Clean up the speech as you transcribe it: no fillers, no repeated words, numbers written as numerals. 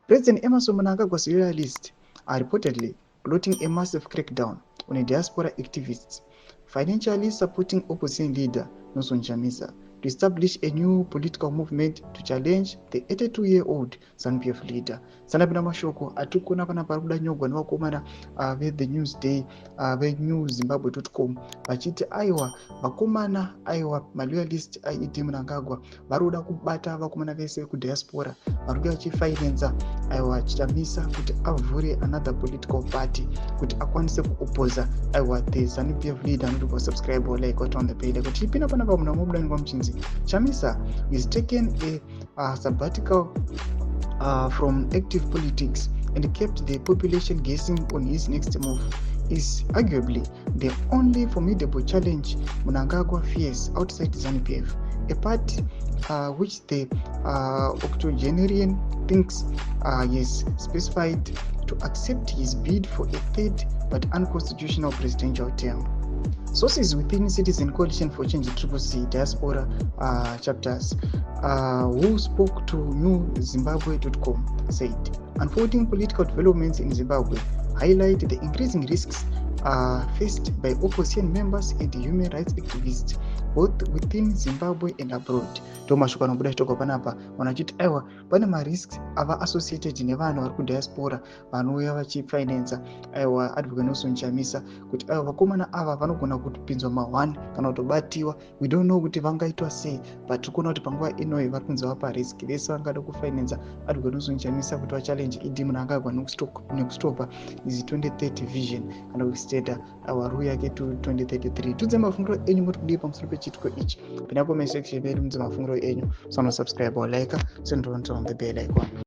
President Emerson Mnangagwa's loyalists are reportedly plotting a massive crackdown on diaspora activists, financially supporting opposition leader Nelson Chamisa to establish a new political movement to challenge the 82-year-old ZANU-PF leader. Sanapinda mashoko atikuna pana parikuda nyogwa nevakomana the Newsday veNewZimbabwe.com vachiti aiwa vakomana aiwa maloyalist aED Mnangagwa varikuda kubata vakomana vese vekudiaspora varikuda vachifinansa aiwa Chamisa kuti avhure another political party kuti akwanise kuopoza aiwa the ZANU-PF leader. Anoti kusubscribe or like on the page kuti ipina pana pamuna mobile kwa mchinzi. Chamisa is taken a sabbatical from active politics and kept the population guessing on his next move. Is arguably the only formidable challenge Mnangagwa fears outside ZANU-PF, a party which the octogenarian thinks is specified to accept his bid for a third but unconstitutional presidential term. Sources within Citizen Coalition for Change CCC diaspora chapters who spoke to NewZimbabwe.com said unfolding political developments in Zimbabwe highlight the increasing risks faced by opposition members and human rights activists both within Zimbabwe and abroad. Tomashuka nobuda chitoko panapa vanachiti aiwa pane marisks ava associated nevanhu vari kudiaspora vanouya vachifinansa aiwa advocate Nelson Chamisa kuti aiwa vakomana ava vanogona kupinzwa ma1 kana kutobatiwa. We don't know kuti vangaitwa sei, but tikuona kuti panguva inoi vari kunzi vapa risk vese vangada kufinansa advocate Nelson Chamisa kuti vachallenge ED Mnangagwa nekustopa his 2030 vision kana kuextenda ruu yake to 2033. Tudze mafungiro enyu muri kudii pamusoro pechitiko ichi pina comment section pedu mudze mafungiro enyu. So subscribe or like, send on the bell icon.